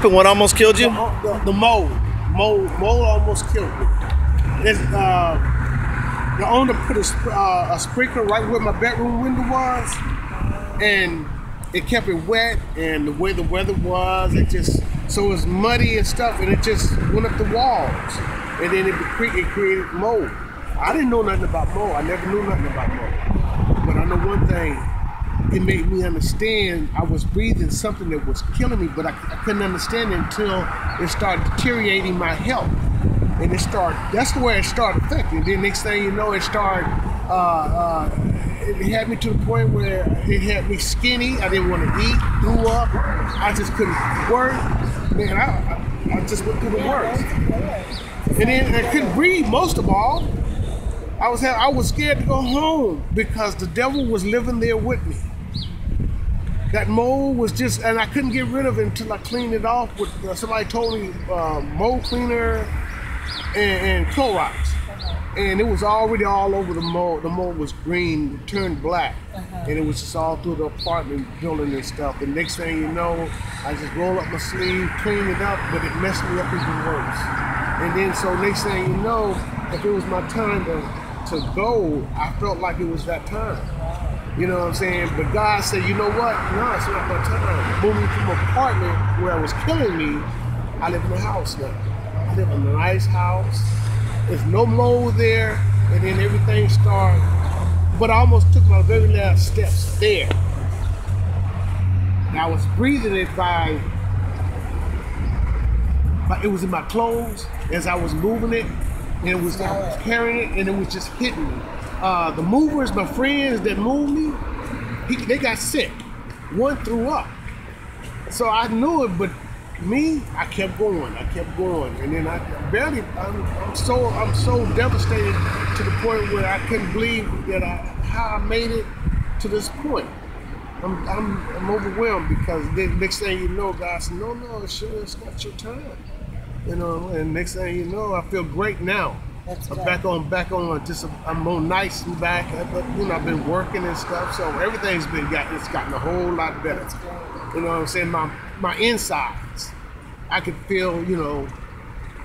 What almost killed you? The mold. Mold almost killed me. The owner put a sprinkler right where my bedroom window was, and it kept it wet. And the way the weather was, so it was muddy and stuff, and it just went up the walls, and then it created mold. I didn't know nothing about mold. I never knew nothing about mold, but I know one thing. It made me understand I was breathing something that was killing me, but I couldn't understand it until it started deteriorating my health. And that's the way it started affecting. Then next thing you know, it had me to the point where it had me skinny. I didn't want to eat, threw up. I just couldn't work. Man, I just went through the worst. And then I couldn't breathe most of all. I was scared to go home because the devil was living there with me. That mold was and I couldn't get rid of it until I cleaned it off with, somebody told me mold cleaner and Clorox. And it was already all over the mold. The mold was green, it turned black. And it was just all through the apartment building and stuff. The next thing you know, I just rolled up my sleeve, cleaned it up, but it messed me up even worse. And then so next thing you know, if it was my time to go, I felt like it was that time. You know what I'm saying? But God said, you know what? No, it's not my time. Moving from an apartment where it was killing me, I live in a house now. I live in a nice house. There's no mold there, and then everything started. But I almost took my very last steps there. And I was breathing it it was in my clothes as I was moving it, and I was carrying it, and it was just hitting me. The movers, my friends that moved me, they got sick. One threw up. So I knew it, but me, I kept going. And then I'm so devastated to the point where I couldn't believe that how I made it to this point. I'm overwhelmed because the next thing you know, God said, no, it's not your time. You know, and next thing you know, I feel great now. That's I'm good. back on. I'm more nice and back. I've been working and stuff, so everything's gotten a whole lot better. That's great. You know what I'm saying? My insides, I could feel.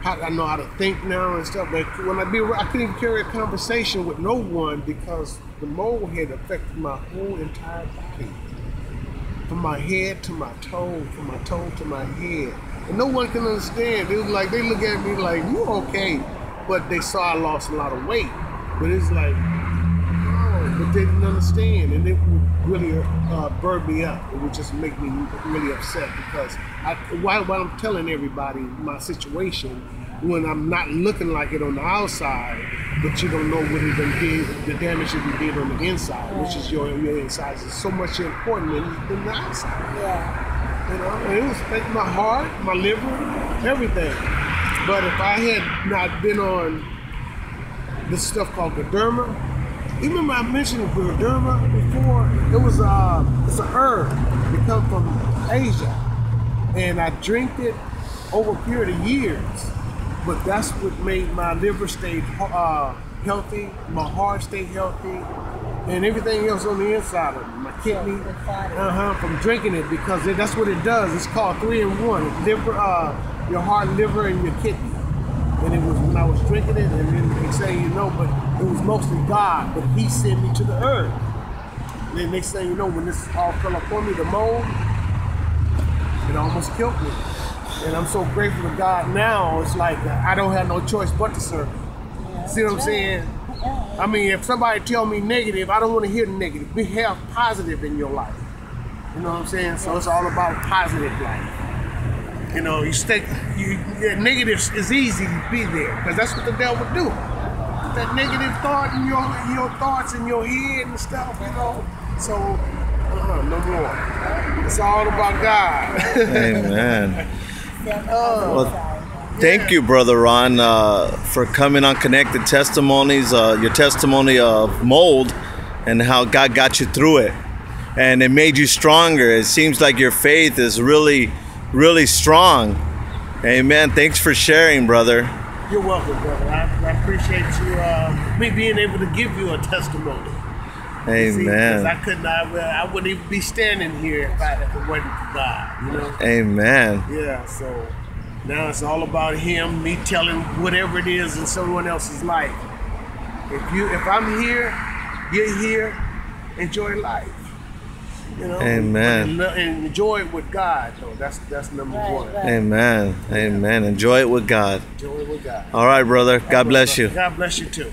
I know how to think now and stuff. But when I couldn't even carry a conversation with no one because the mold had affected my whole entire body, from my head to my toe, from my toe to my head, and no one can understand. They look at me like, you okay? But they saw I lost a lot of weight. But it's like, no, but they didn't understand. And it would really burn me up. It would just make me really upset because while I'm telling everybody my situation, when I'm not looking like it on the outside, but you don't know what it done did, the damage it did on the inside, which is your insides is so much important than the outside. Yeah. You know, and it was affecting my heart, my liver, everything. But if I had not been on this stuff called Galderma, you remember I mentioned Galderma before? It's an herb. It comes from Asia. And I drank it over a period of years. But that's what made my liver stay healthy, my heart stay healthy, and everything else on the inside of it. My kidney, from drinking it, because that's what it does. It's called 3-in-1. Liver, your heart, liver, and your kidney. And it was when I was drinking it, and then they say, but it was mostly God, but He sent me to the earth. And then next thing you know, when this all fell upon me, the mold, it almost killed me. And I'm so grateful to God now. It's like I don't have no choice but to serve Him. See what I'm saying? I mean, if somebody tell me negative, I don't want to hear negative. We have positive in your life. You know what I'm saying? So it's all about positive life. Negative is easy to be there because that's what the devil would do. That negative thought in your thoughts in your head and stuff, So no more. It's all about God. Amen. Well, thank you, Brother Ron, for coming on Connected Testimonies, your testimony of mold and how God got you through it. And it made you stronger. It seems like your faith is really, really strong. Amen. Thanks for sharing, brother. You're welcome, brother. I appreciate you, me being able to give you a testimony. Amen. Because I wouldn't even be standing here if it wasn't for God, you know? Amen. Yeah, so now it's all about Him, me telling whatever it is in someone else's life. If I'm here, you're here, enjoy life. You know, Amen. And enjoy it with God, though. That's number one. Amen. Amen. Enjoy it with God. Enjoy it with God. All right, brother. God bless you. God bless you too.